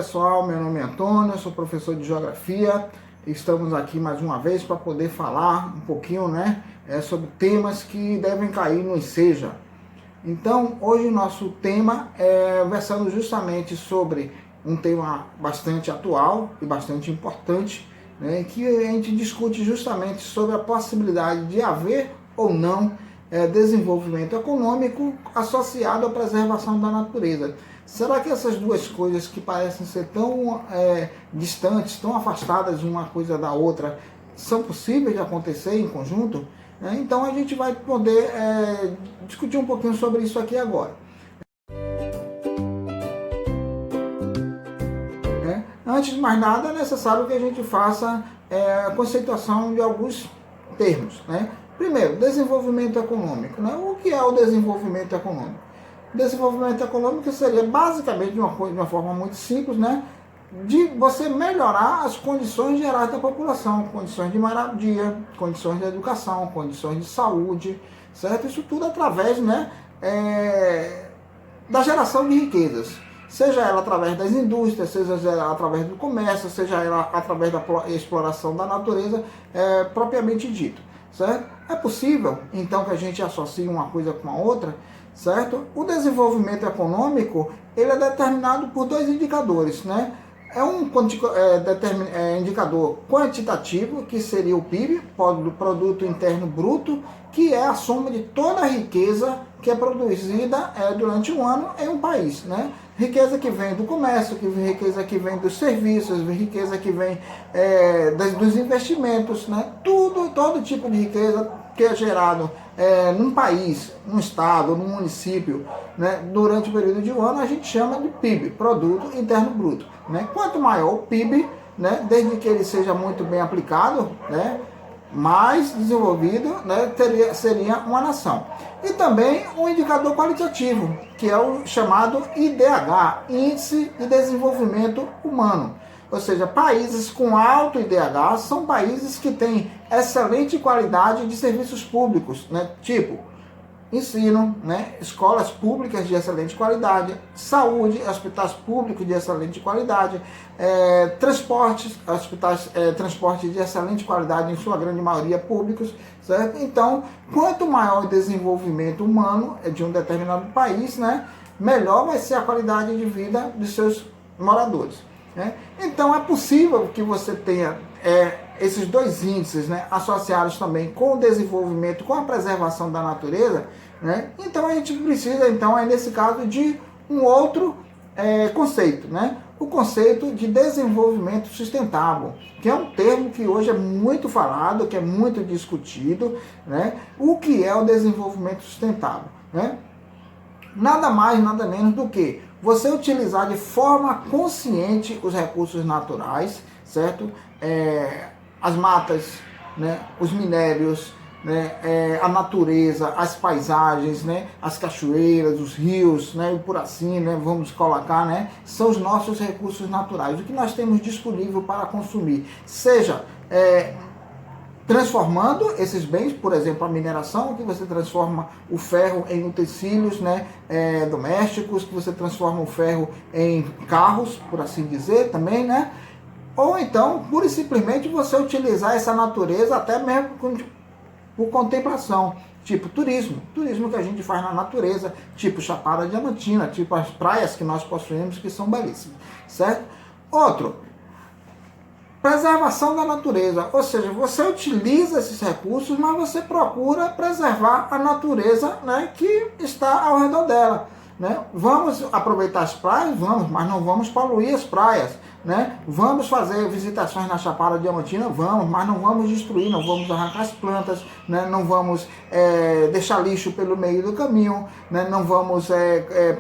pessoal, meu nome é Antônio, eu sou professor de Geografia. Estamos aqui mais uma vez para poder falar um pouquinho, sobre temas que devem cair no Enseja. Então, hoje o nosso tema é versando justamente sobre um tema bastante atual e bastante importante, que a gente discute justamente sobre a possibilidade de haver ou não desenvolvimento econômico associado à preservação da natureza. Será que essas duas coisas que parecem ser tão distantes, tão afastadas uma coisa da outra, são possíveis de acontecer em conjunto? Então a gente vai poder discutir um pouquinho sobre isso aqui agora. Antes de mais nada, é necessário que a gente faça a conceituação de alguns termos. Primeiro, desenvolvimento econômico. O que é o desenvolvimento econômico? Desenvolvimento econômico seria basicamente, de uma forma muito simples, de você melhorar as condições gerais da população, condições de moradia, condições de educação, condições de saúde, certo? Isso tudo através da geração de riquezas, seja ela através das indústrias, seja ela através do comércio, seja ela através da exploração da natureza propriamente dito, certo? É possível, então, que a gente associe uma coisa com a outra, certo? O desenvolvimento econômico, ele é determinado por dois indicadores, É um indicador quantitativo, que seria o PIB, Produto Interno Bruto, que é a soma de toda a riqueza que é produzida durante um ano em um país, Riqueza que vem do comércio, riqueza que vem dos serviços, riqueza que vem dos investimentos, todo tipo de riqueza que é gerado num país, num estado, num município, durante o período de um ano, a gente chama de PIB, Produto Interno Bruto. Quanto maior o PIB, desde que ele seja muito bem aplicado, mais desenvolvido seria uma nação. E também um indicador qualitativo, que é o chamado IDH, Índice de Desenvolvimento Humano. Ou seja, países com alto IDH são países que têm excelente qualidade de serviços públicos, tipo ensino, escolas públicas de excelente qualidade, saúde, hospitais públicos de excelente qualidade, transporte de excelente qualidade, em sua grande maioria públicos, certo? Então, quanto maior o desenvolvimento humano de um determinado país, melhor vai ser a qualidade de vida dos seus moradores. Então, é possível que você tenha esses dois índices associados também com o desenvolvimento, com a preservação da natureza. Então a gente precisa, nesse caso, de um outro conceito, o conceito de desenvolvimento sustentável, que é um termo que hoje é muito falado, que é muito discutido. O que é o desenvolvimento sustentável? Nada mais, nada menos do que você utilizar de forma consciente os recursos naturais, certo? As matas, os minérios, a natureza, as paisagens, as cachoeiras, os rios, e por assim, vamos colocar, são os nossos recursos naturais, o que nós temos disponível para consumir, seja transformando esses bens, por exemplo, a mineração, que você transforma o ferro em utensílios domésticos, que você transforma o ferro em carros, por assim dizer, também, ou então, pura e simplesmente, você utilizar essa natureza até mesmo por contemplação, tipo turismo que a gente faz na natureza, tipo Chapada Diamantina, tipo as praias que nós possuímos, que são belíssimas, certo? Outro, preservação da natureza, ou seja, você utiliza esses recursos, mas você procura preservar a natureza que está ao redor dela. Vamos aproveitar as praias? Vamos, mas não vamos poluir as praias. Vamos fazer visitações na Chapada Diamantina? Vamos, mas não vamos destruir, não vamos arrancar as plantas, não vamos deixar lixo pelo meio do caminho, não vamos,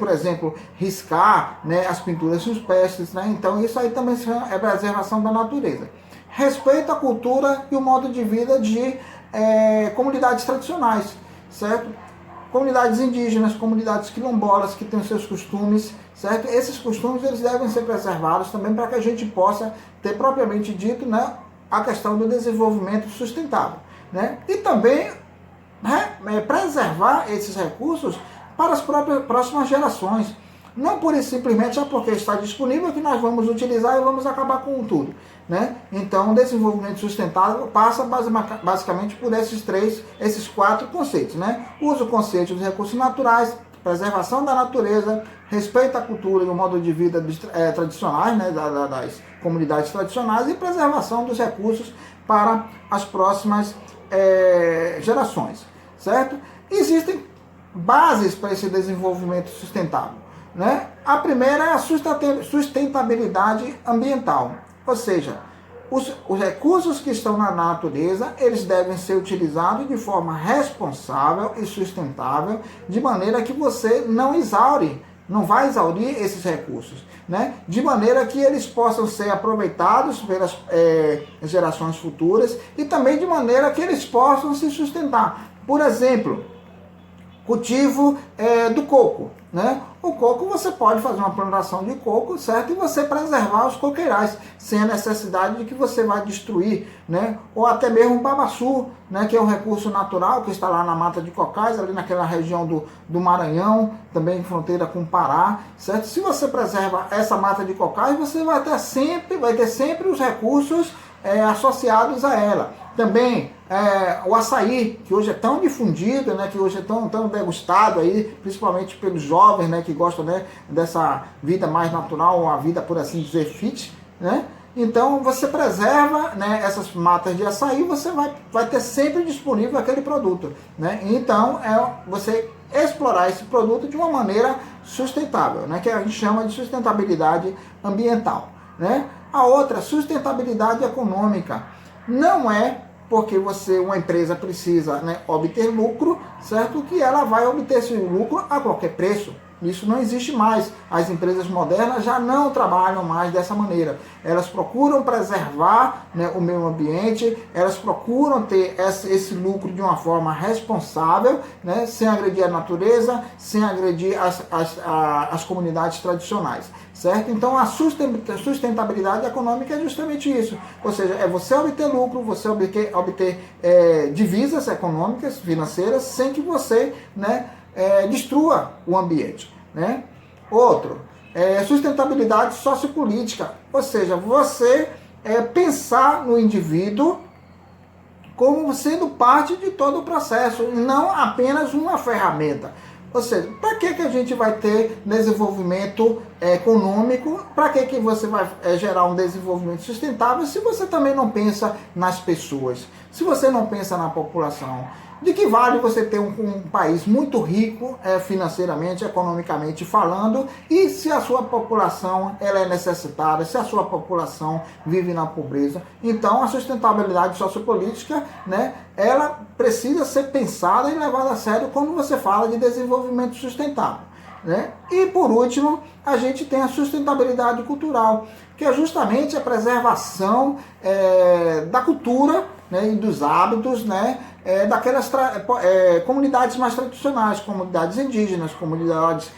por exemplo, riscar as pinturas rupestres. Então isso aí também é preservação da natureza. Respeito à cultura e o modo de vida de comunidades tradicionais, certo? Comunidades indígenas, comunidades quilombolas que têm os seus costumes, certo? Esses costumes eles devem ser preservados também para que a gente possa ter propriamente dito, a questão do desenvolvimento sustentável, E também preservar esses recursos para as próximas gerações. Não por isso simplesmente porque está disponível que nós vamos utilizar e vamos acabar com tudo, né? Então, o desenvolvimento sustentável passa basicamente por esses 4 conceitos, né? Uso consciente dos recursos naturais, preservação da natureza, respeito à cultura e ao modo de vida tradicionais, né, das comunidades tradicionais, e preservação dos recursos para as próximas gerações, certo? Existem bases para esse desenvolvimento sustentável, né? A primeira é a sustentabilidade ambiental, ou seja, os recursos que estão na natureza, eles devem ser utilizados de forma responsável e sustentável, de maneira que você não vai exaurir esses recursos, né? De maneira que eles possam ser aproveitados pelas gerações futuras e também de maneira que eles possam se sustentar. Por exemplo, cultivo do coco, né? O coco, você pode fazer uma plantação de coco, certo? E você preservar os coqueirais, sem a necessidade de que você vai destruir, né? Ou até mesmo o babaçu, né? Que é um recurso natural que está lá na mata de cocais, ali naquela região do Maranhão, também em fronteira com o Pará, certo? Se você preserva essa mata de cocais, você vai ter sempre os recursos associados a ela. Também o açaí, que hoje é tão difundido, né, que hoje é tão degustado aí, principalmente pelos jovens, né, que gostam, né, dessa vida mais natural, uma vida, por assim dizer, fit, né? Então você preserva, né, essas matas de açaí, você vai ter sempre disponível aquele produto, né? Então você explorar esse produto de uma maneira sustentável, né, que a gente chama de sustentabilidade ambiental, né? A outra, sustentabilidade econômica. Não é porque uma empresa precisa, né, obter lucro, certo? Que ela vai obter esse lucro a qualquer preço. Isso não existe mais. As empresas modernas já não trabalham mais dessa maneira. Elas procuram preservar, né, o meio ambiente, elas procuram ter esse lucro de uma forma responsável, né, sem agredir a natureza, sem agredir as comunidades tradicionais. Certo? Então a sustentabilidade econômica é justamente isso. Ou seja, é você obter lucro, você obter divisas econômicas, financeiras, sem que você, né, destrua o ambiente, né? Outro, sustentabilidade sociopolítica, ou seja, você pensar no indivíduo como sendo parte de todo o processo, e não apenas uma ferramenta. Ou seja, para que a gente vai ter desenvolvimento econômico? Para que você vai gerar um desenvolvimento sustentável se você também não pensa nas pessoas? Se você não pensa na população? De que vale você ter um país muito rico financeiramente, economicamente falando, e se a sua população ela é necessitada, se a sua população vive na pobreza? Então a sustentabilidade sociopolítica, né, ela precisa ser pensada e levada a sério quando você fala de desenvolvimento sustentável, né? E por último, a gente tem a sustentabilidade cultural, que é justamente a preservação da cultura, né, e dos hábitos, né, daquelas comunidades mais tradicionais, comunidades indígenas, comunidades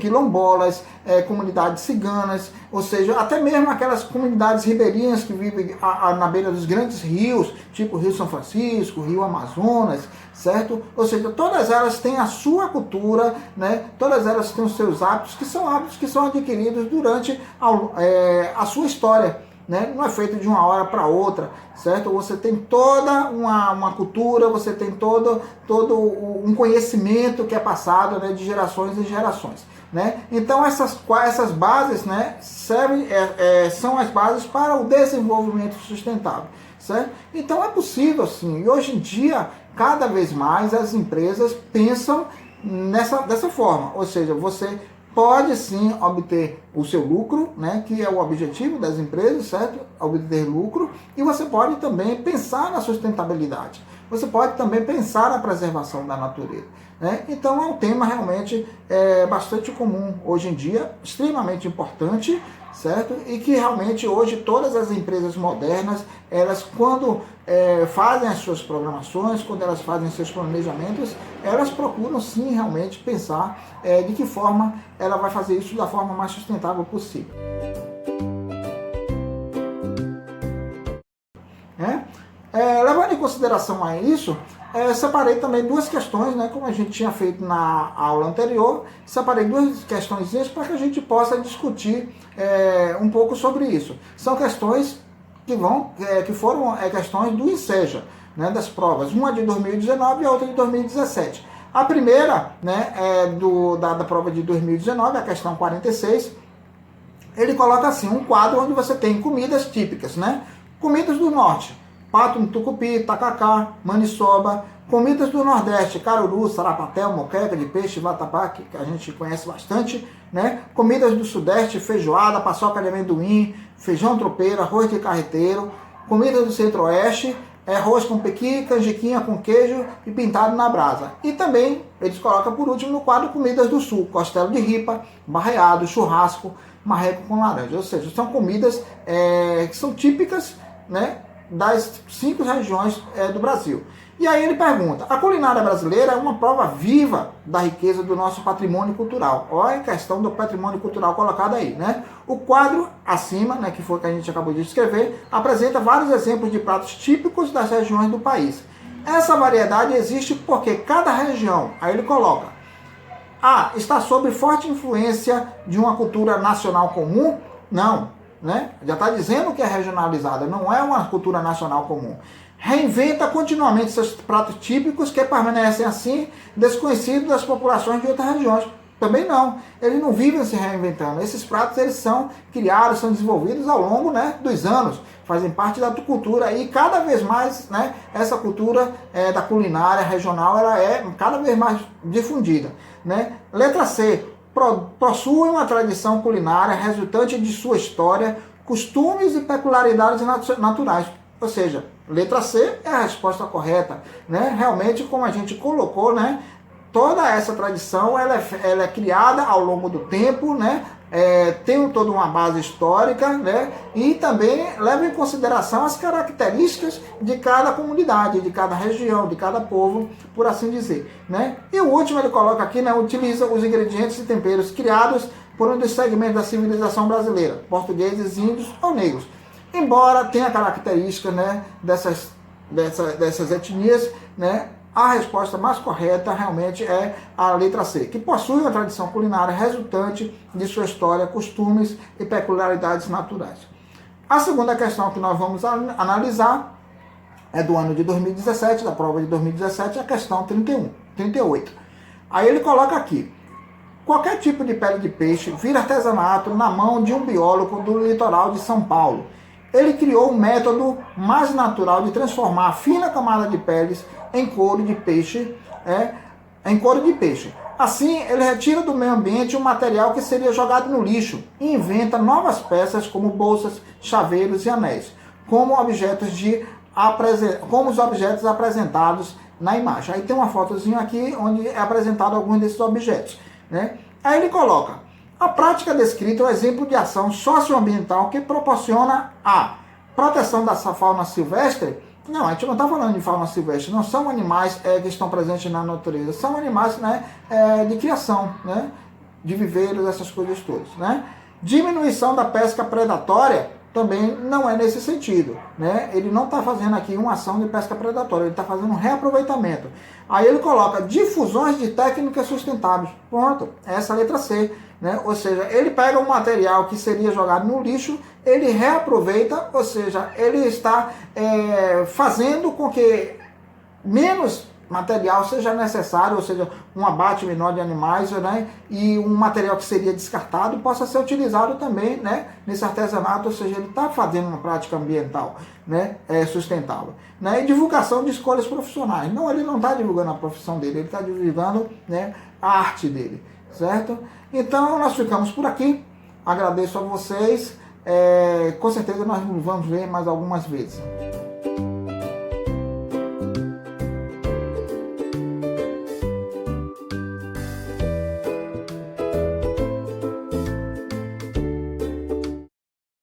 quilombolas, comunidades ciganas, ou seja, até mesmo aquelas comunidades ribeirinhas que vivem na beira dos grandes rios, tipo o Rio São Francisco, o Rio Amazonas, certo? Ou seja, todas elas têm a sua cultura, né? Todas elas têm os seus hábitos, que são hábitos que são adquiridos durante a sua história. Né? Não é feito de uma hora para outra, certo? Você tem toda uma cultura, você tem todo um conhecimento que é passado, né, de gerações em gerações, né? Então essas bases, né, são as bases para o desenvolvimento sustentável, certo? Então é possível sim, e hoje em dia cada vez mais as empresas pensam dessa forma, ou seja, você pode sim obter o seu lucro, né, que é o objetivo das empresas, certo? Obter lucro, e você pode também pensar na sustentabilidade. Você pode também pensar na preservação da natureza, né? Então é um tema realmente bastante comum hoje em dia, extremamente importante, certo? E que realmente hoje todas as empresas modernas, elas quando fazem as suas programações, quando elas fazem seus planejamentos, elas procuram sim realmente pensar de que forma ela vai fazer isso da forma mais sustentável possível. Levando em consideração a isso, separei também duas questões, né, como a gente tinha feito na aula anterior, separei duas questões para que a gente possa discutir um pouco sobre isso. São questões que foram questões do INSEJA, né, das provas, uma de 2019 e a outra de 2017. A primeira, né, da prova de 2019, a questão 46, ele coloca assim, um quadro onde você tem comidas típicas, né? Comidas do norte, pato no tucupi, tacacá, maniçoba. Comidas do nordeste, caruru, sarapatel, moqueca de peixe, vatapá, que a gente conhece bastante, né? Comidas do sudeste, feijoada, paçoca de amendoim, feijão tropeiro, arroz de carreteiro. Comidas do centro-oeste, arroz com pequi, canjiquinha com queijo e pintado na brasa. E também eles colocam por último no quadro comidas do sul, costela de ripa, barreado, churrasco, marreco com laranja. Ou seja, são comidas que são típicas, né, das 5 regiões do Brasil. E aí ele pergunta, a culinária brasileira é uma prova viva da riqueza do nosso patrimônio cultural. Olha a questão do patrimônio cultural colocada aí, né? O quadro acima, né, que foi o que a gente acabou de escrever, apresenta vários exemplos de pratos típicos das regiões do país. Essa variedade existe porque cada região, aí ele coloca, está sob forte influência de uma cultura nacional comum? Não, né? Já está dizendo que é regionalizada, não é uma cultura nacional comum. Reinventa continuamente seus pratos típicos que permanecem assim, desconhecidos das populações de outras regiões. Também não, eles não vivem se reinventando. Esses pratos eles são criados, são desenvolvidos ao longo, né, dos anos, fazem parte da cultura e cada vez mais, né, essa cultura da culinária regional ela é cada vez mais difundida, né? Letra C, possui uma tradição culinária resultante de sua história, costumes e peculiaridades naturais. Ou seja, letra C é a resposta correta, né? Realmente, como a gente colocou, né, toda essa tradição ela é criada ao longo do tempo, né? Tem toda uma base histórica, né? E também leva em consideração as características de cada comunidade, de cada região, de cada povo, por assim dizer, né? E o último ele coloca aqui, né? Utiliza os ingredientes e temperos criados por um dos segmentos da civilização brasileira, portugueses, índios ou negros. Embora tenha características, né, dessas etnias, né? A resposta mais correta realmente é a letra C, que possui uma tradição culinária resultante de sua história, costumes e peculiaridades naturais. A segunda questão que nós vamos analisar é do ano de 2017, da prova de 2017, a questão 38. Aí ele coloca aqui, qualquer tipo de pele de peixe vira artesanato na mão de um biólogo do litoral de São Paulo. Ele criou um método mais natural de transformar a fina camada de peles em couro de peixe, Assim, ele retira do meio ambiente um material que seria jogado no lixo e inventa novas peças como bolsas, chaveiros e anéis, como os objetos apresentados na imagem. Aí tem uma fotozinha aqui onde é apresentado alguns desses objetos, né? Aí ele coloca, a prática descrita é um exemplo de ação socioambiental que proporciona a proteção da fauna silvestre. Não, a gente não está falando de fauna silvestre, não são animais que estão presentes na natureza, são animais, né, de criação, né, de viveiros, essas coisas todas, né. Diminuição da pesca predatória também não é nesse sentido, né, ele não está fazendo aqui uma ação de pesca predatória, ele está fazendo um reaproveitamento. Aí ele coloca difusões de técnicas sustentáveis, pronto, essa é a letra C. Né? Ou seja, ele pega um material que seria jogado no lixo, ele reaproveita, ou seja, ele está fazendo com que menos material seja necessário, ou seja, um abate menor de animais, né? E um material que seria descartado possa ser utilizado também, né, nesse artesanato, ou seja, ele está fazendo uma prática ambiental, né, sustentável. Né? E divulgação de escolhas profissionais. Não, ele não está divulgando a profissão dele, ele está divulgando, né, a arte dele. Certo? Então nós ficamos por aqui. Agradeço a vocês. Com certeza nós nos vamos ver mais algumas vezes.